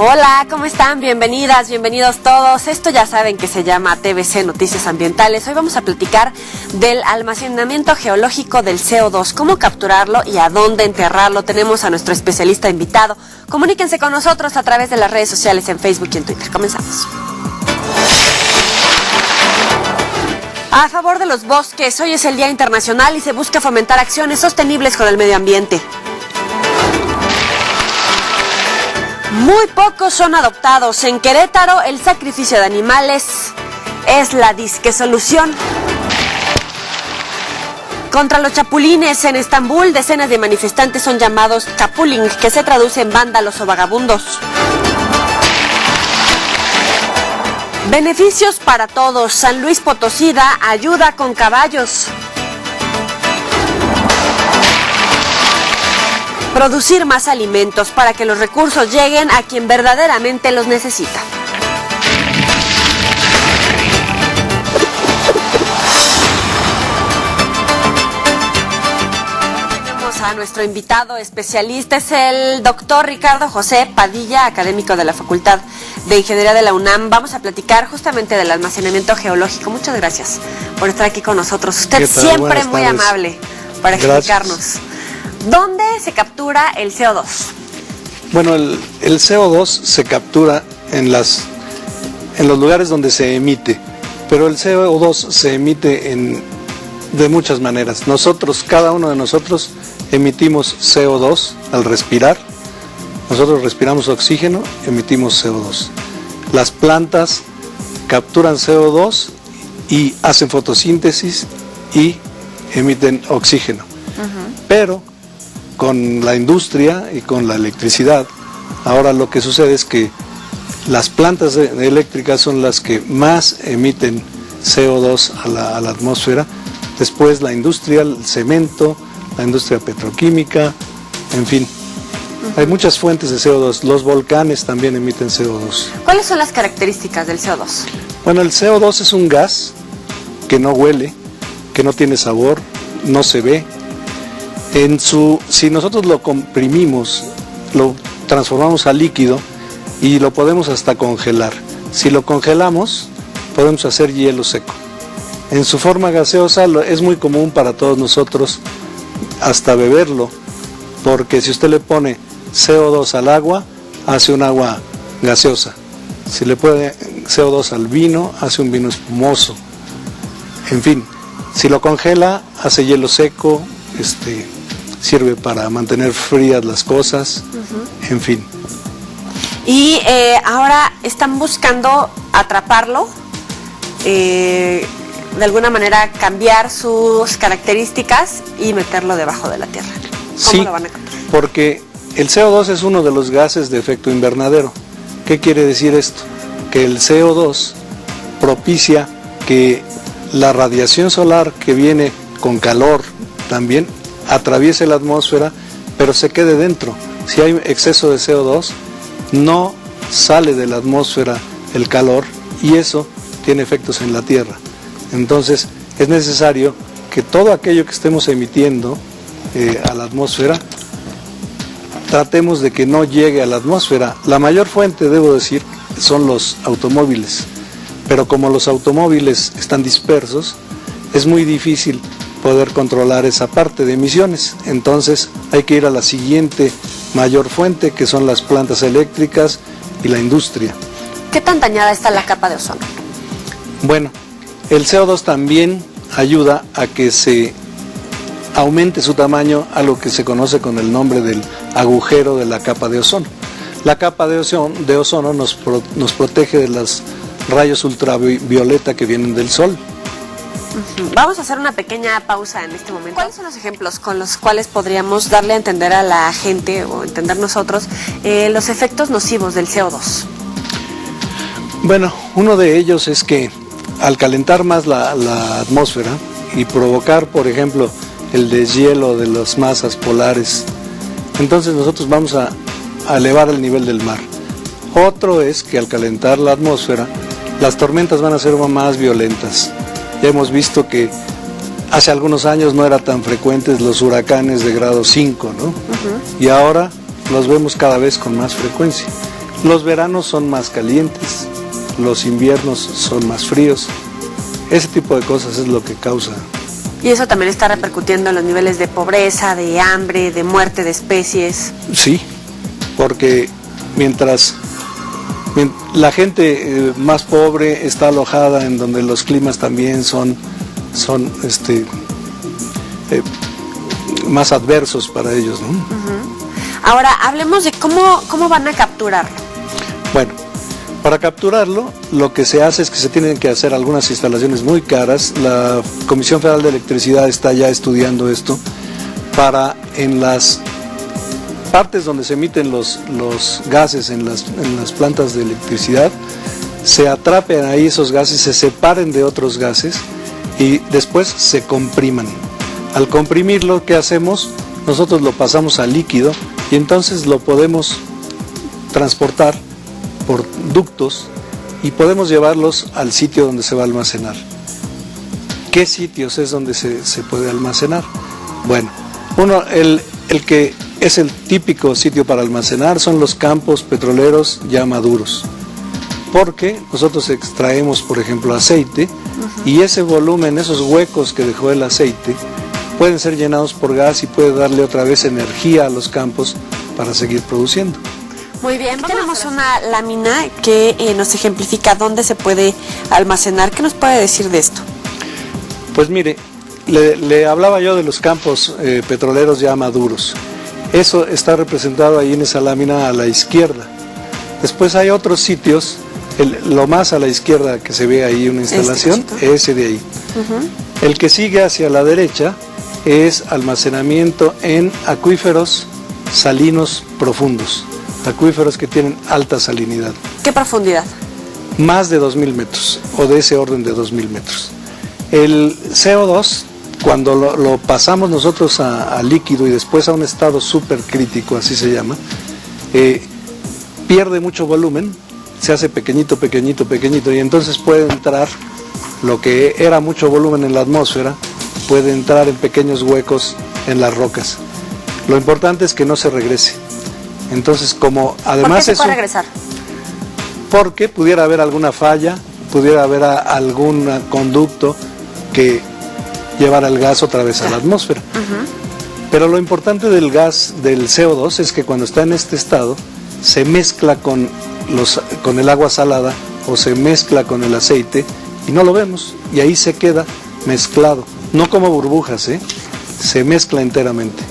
Hola, ¿cómo están? Bienvenidas, bienvenidos todos. Esto ya saben que se llama TVC Noticias Ambientales. Hoy vamos a platicar del almacenamiento geológico del CO2, cómo capturarlo y a dónde enterrarlo. Tenemos a nuestro especialista invitado. Comuníquense con nosotros a través de las redes sociales en Facebook y en Twitter. Comenzamos. A favor de los bosques, hoy es el Día Internacional y se busca fomentar acciones sostenibles con el medio ambiente. Muy pocos son adoptados. En Querétaro, el sacrificio de animales es la disque solución. Contra los chapulines en Estambul, decenas de manifestantes son llamados chapuling, que se traduce en vándalos o vagabundos. Beneficios para todos. San Luis Potosí da ayuda con caballos. Producir más alimentos para que los recursos lleguen a quien verdaderamente los necesita. Tenemos a nuestro invitado especialista, es el doctor Ricardo José Padilla, académico de la Facultad de Ingeniería de la UNAM. Vamos a platicar justamente del almacenamiento geológico. Muchas gracias por estar aquí con nosotros. Usted siempre muy amable para explicarnos. ¿Dónde se captura el CO2? Bueno, el CO2 se captura en los lugares donde se emite, pero el CO2 se emite de muchas maneras. Cada uno de nosotros emitimos CO2 al respirar. Nosotros respiramos oxígeno, emitimos CO2. Las plantas capturan CO2 y hacen fotosíntesis y emiten oxígeno. Pero con la industria y con la electricidad, ahora lo que sucede es que las plantas eléctricas son las que más emiten CO2 a la atmósfera. Después la industria, el cemento, la industria petroquímica, en fin. Hay muchas fuentes de CO2, los volcanes también emiten CO2. ¿Cuáles son las características del CO2? Bueno, el CO2 es un gas que no huele, que no tiene sabor, no se ve. Si nosotros lo comprimimos, lo transformamos a líquido y lo podemos hasta congelar. Si lo congelamos, podemos hacer hielo seco. En su forma gaseosa es muy común para todos nosotros hasta beberlo, porque si usted le pone CO2 al agua, hace un agua gaseosa. Si le pone CO2 al vino, hace un vino espumoso. En fin, si lo congela, hace hielo seco, sirve para mantener frías las cosas, en fin. Y ahora están buscando atraparlo, de alguna manera cambiar sus características y meterlo debajo de la tierra. ¿Cómo lo van a capturar? Porque el CO2 es uno de los gases de efecto invernadero. ¿Qué quiere decir esto? Que el CO2 propicia que la radiación solar que viene con calor también atraviese la atmósfera, pero se quede dentro. Si hay exceso de CO2, no sale de la atmósfera el calor y eso tiene efectos en la Tierra. Entonces es necesario que todo aquello que estemos emitiendo a la atmósfera, tratemos de que no llegue a la atmósfera. La mayor fuente, debo decir, son los automóviles, pero como los automóviles están dispersos, es muy difícil poder controlar esa parte de emisiones. Entonces hay que ir a la siguiente mayor fuente, que son las plantas eléctricas y la industria. ¿Qué tan dañada está la capa de ozono? Bueno, el CO2 también ayuda a que se aumente su tamaño, a lo que se conoce con el nombre del agujero de la capa de ozono. La capa de ozono nos protege de los rayos ultravioleta que vienen del sol. Vamos a hacer una pequeña pausa en este momento. ¿Cuáles son los ejemplos con los cuales podríamos darle a entender a la gente o entender nosotros los efectos nocivos del CO2? Bueno, uno de ellos es que al calentar más la atmósfera y provocar, por ejemplo, el deshielo de las masas polares, entonces nosotros vamos a elevar el nivel del mar. Otro es que al calentar la atmósfera, las tormentas van a ser más violentas. Ya hemos visto que hace algunos años no eran tan frecuentes los huracanes de grado 5, ¿no? Y ahora los vemos cada vez con más frecuencia. Los veranos son más calientes, los inviernos son más fríos. Ese tipo de cosas es lo que causa. Y eso también está repercutiendo en los niveles de pobreza, de hambre, de muerte de especies. Sí, porque mientras la gente más pobre está alojada en donde los climas también son más adversos para ellos, ¿no? Ahora, hablemos de cómo van a capturarlo. Bueno, para capturarlo, lo que se hace es que se tienen que hacer algunas instalaciones muy caras. La Comisión Federal de Electricidad está ya estudiando esto para en las partes donde se emiten los gases en las plantas de electricidad, se atrapen ahí esos gases, se separen de otros gases y después se compriman. Al comprimirlo, ¿qué hacemos? Nosotros lo pasamos a líquido y entonces lo podemos transportar por ductos y podemos llevarlos al sitio donde se va a almacenar. ¿Qué sitios es donde se puede almacenar? Bueno, el que es el típico sitio para almacenar son los campos petroleros ya maduros, porque nosotros extraemos, por ejemplo, aceite y ese volumen, esos huecos que dejó el aceite, pueden ser llenados por gas y puede darle otra vez energía a los campos para seguir produciendo. Muy bien, tenemos una lámina que nos ejemplifica dónde se puede almacenar. ¿Qué nos puede decir de esto? Pues mire, le hablaba yo de los campos petroleros ya maduros. Eso está representado ahí en esa lámina a la izquierda. Después hay otros sitios, lo más a la izquierda que se ve ahí una instalación, ese de ahí. El que sigue hacia la derecha es almacenamiento en acuíferos salinos profundos, acuíferos que tienen alta salinidad. ¿Qué profundidad? Más de 2.000 metros, o de ese orden de 2.000 metros. El CO2, cuando lo pasamos nosotros a líquido y después a un estado súper crítico, así se llama, pierde mucho volumen, se hace pequeñito, pequeñito, pequeñito, y entonces puede entrar lo que era mucho volumen en la atmósfera, puede entrar en pequeños huecos en las rocas. Lo importante es que no se regrese. Entonces, como además ¿por qué se puede regresar? Porque pudiera haber alguna falla, pudiera haber algún conducto que llevar el gas otra vez a la atmósfera. Pero lo importante del gas, del CO2, es que cuando está en este estado, se mezcla con el agua salada o se mezcla con el aceite y no lo vemos. Y ahí se queda mezclado. No como burbujas, se mezcla enteramente.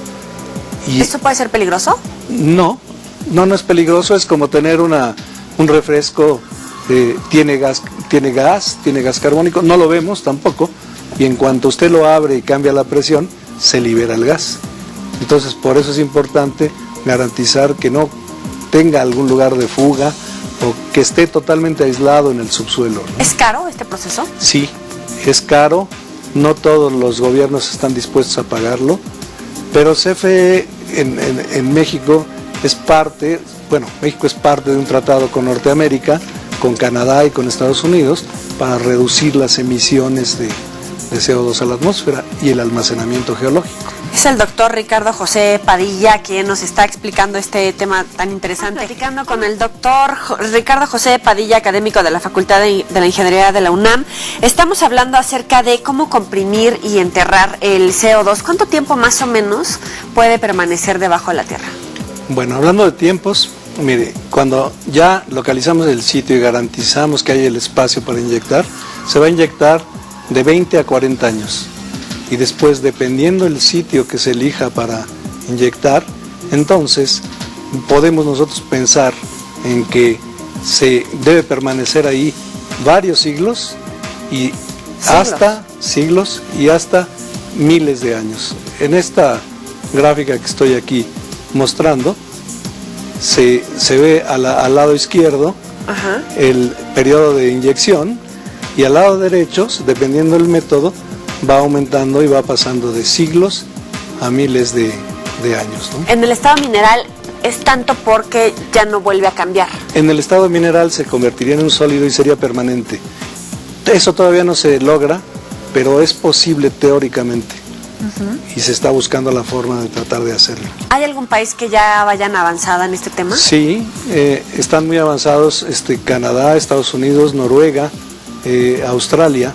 Y ¿esto puede ser peligroso? No es peligroso, es como tener un refresco, tiene gas carbónico, no lo vemos tampoco. Y en cuanto usted lo abre y cambia la presión, se libera el gas. Entonces, por eso es importante garantizar que no tenga algún lugar de fuga o que esté totalmente aislado en el subsuelo, ¿no? ¿Es caro este proceso? Sí, es caro, no todos los gobiernos están dispuestos a pagarlo, pero CFE en México es parte, México es parte de un tratado con Norteamérica, con Canadá y con Estados Unidos para reducir las emisiones de CO2 a la atmósfera y el almacenamiento geológico. Es el doctor Ricardo José Padilla quien nos está explicando este tema tan interesante. Platicando con el doctor Ricardo José Padilla, académico de la Facultad de la Ingeniería de la UNAM. Estamos hablando acerca de cómo comprimir y enterrar el CO2. ¿Cuánto tiempo más o menos puede permanecer debajo de la tierra? Bueno, hablando de tiempos, mire, cuando ya localizamos el sitio y garantizamos que hay el espacio para inyectar, se va a inyectar de 20 a 40 años. Y después, dependiendo del sitio que se elija para inyectar, entonces podemos nosotros pensar en que se debe permanecer ahí varios siglos y hasta miles de años. En esta gráfica que estoy aquí mostrando, se ve al lado izquierdo el periodo de inyección y al lado derecho, dependiendo del método, va aumentando y va pasando de siglos a miles de años, ¿no? En el estado mineral es tanto porque ya no vuelve a cambiar. En el estado mineral se convertiría en un sólido y sería permanente. Eso todavía no se logra, pero es posible teóricamente. y se está buscando la forma de tratar de hacerlo. ¿Hay algún país que ya vayan avanzada en este tema? Sí, están muy avanzados Canadá, Estados Unidos, Noruega, Australia,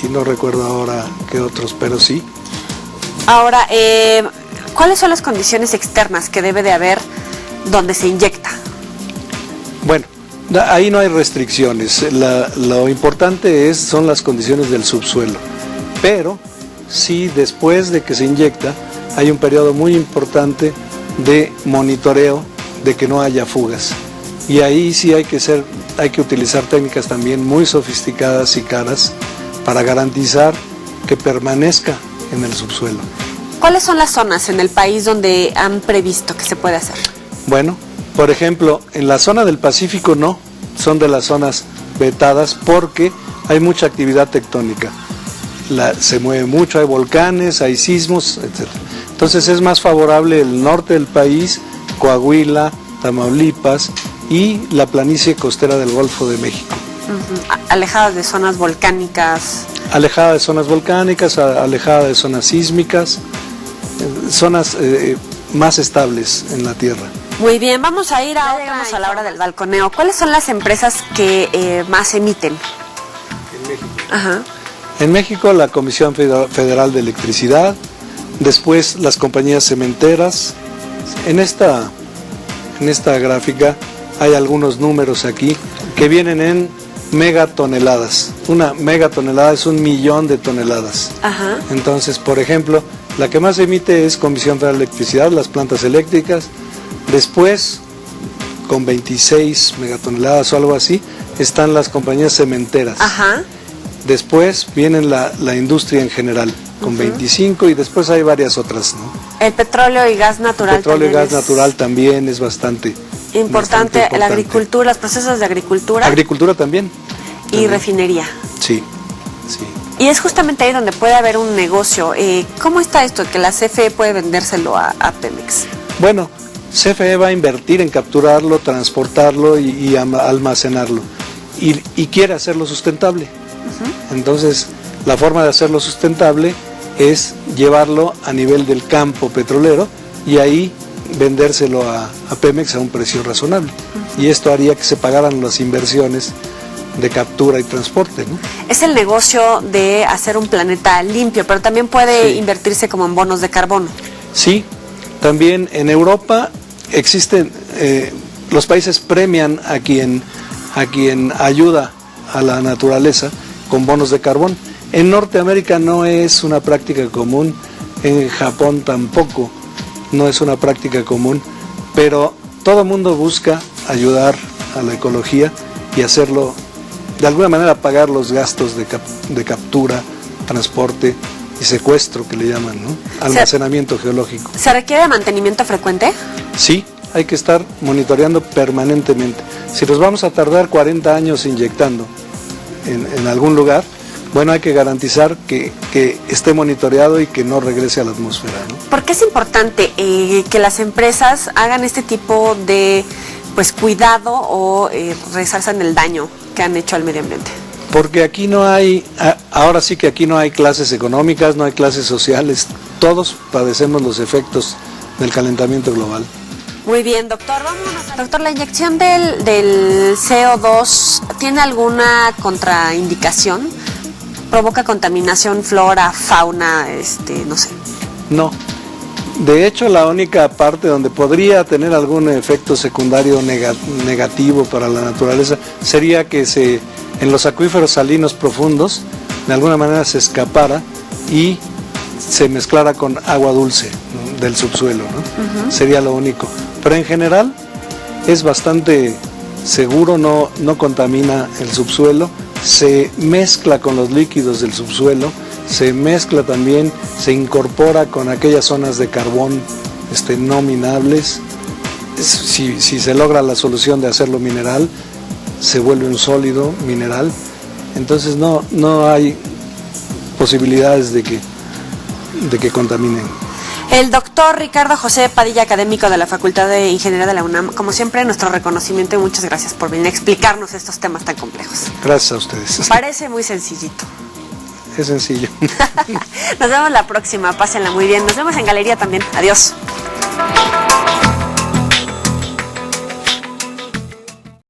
y no recuerdo ahora qué otros, pero sí. Ahora, ¿cuáles son las condiciones externas que debe de haber donde se inyecta? Bueno, ahí no hay restricciones. Lo importante son las condiciones del subsuelo. Pero sí, después de que se inyecta, hay un periodo muy importante de monitoreo de que no haya fugas. Y ahí sí hay que utilizar técnicas también muy sofisticadas y caras para garantizar que permanezca en el subsuelo. ¿Cuáles son las zonas en el país donde han previsto que se puede hacer? Bueno, por ejemplo, en la zona del Pacífico no, son de las zonas vetadas porque hay mucha actividad tectónica. Se mueve mucho, hay volcanes, hay sismos, etc. Entonces es más favorable el norte del país, Coahuila, Tamaulipas y la planicie costera del Golfo de México. Alejadas de zonas volcánicas. Alejada de zonas volcánicas, alejada de zonas sísmicas, zonas más estables en la Tierra. Muy bien, vamos a ir a llegamos a la hora del balconeo. ¿Cuáles son las empresas que más emiten? En México. Ajá. En México la Comisión Federal de Electricidad, después las compañías cementeras. En esta gráfica hay algunos números aquí que vienen en megatoneladas. Una megatonelada es 1.000.000 de toneladas. Ajá. Entonces, por ejemplo, la que más emite es Comisión Federal de Electricidad, las plantas eléctricas. Después, con 26 megatoneladas o algo así, están las compañías cementeras. Ajá. Después viene la industria en general, con 25, y después hay varias otras, ¿no? El petróleo y gas natural. Petróleo y gas natural también es bastante importante. La agricultura, los procesos de agricultura. Agricultura también. Y refinería. Sí, sí. Y es justamente ahí donde puede haber un negocio. ¿Cómo está esto que la CFE puede vendérselo a Pemex? Bueno, CFE va a invertir en capturarlo, transportarlo y almacenarlo. Y quiere hacerlo sustentable. Entonces, la forma de hacerlo sustentable es llevarlo a nivel del campo petrolero y ahí vendérselo a Pemex a un precio razonable. Y esto haría que se pagaran las inversiones de captura y transporte, ¿no? Es el negocio de hacer un planeta limpio, pero también puede invertirse como en bonos de carbono. Sí, también en Europa existen, los países premian a quien ayuda a la naturaleza con bonos de carbón. En Norteamérica no es una práctica común, en Japón tampoco no es una práctica común, pero todo el mundo busca ayudar a la ecología y hacerlo, de alguna manera pagar los gastos de captura, transporte y secuestro que le llaman, ¿no? Almacenamiento geológico. ¿Se requiere mantenimiento frecuente? Sí, hay que estar monitoreando permanentemente. Si nos vamos a tardar 40 años inyectando en algún lugar, bueno, hay que garantizar que esté monitoreado y que no regrese a la atmósfera, ¿no? ¿Por qué es importante que las empresas hagan este tipo de cuidado o resarzan el daño que han hecho al medio ambiente? Porque aquí no hay, ahora sí que aquí no hay clases económicas, no hay clases sociales, todos padecemos los efectos del calentamiento global. Muy bien, doctor, vámonos. Doctor, ¿la inyección del CO2 tiene alguna contraindicación? ¿Provoca contaminación, flora, fauna, no sé? No. De hecho, la única parte donde podría tener algún efecto secundario negativo para la naturaleza sería que en los acuíferos salinos profundos, de alguna manera se escapara y se mezclara con agua dulce, ¿no?, del subsuelo, ¿no? Sería lo único. Pero en general es bastante seguro, no contamina el subsuelo, se mezcla con los líquidos del subsuelo, se mezcla también, se incorpora con aquellas zonas de carbón no minables. Si se logra la solución de hacerlo mineral, se vuelve un sólido mineral. Entonces no hay posibilidades de que contaminen. El doctor Ricardo José Padilla, académico de la Facultad de Ingeniería de la UNAM, como siempre, nuestro reconocimiento y muchas gracias por venir a explicarnos estos temas tan complejos. Gracias a ustedes. Parece muy sencillito. es sencillo. Nos vemos la próxima, pásenla muy bien. Nos vemos en galería también. Adiós.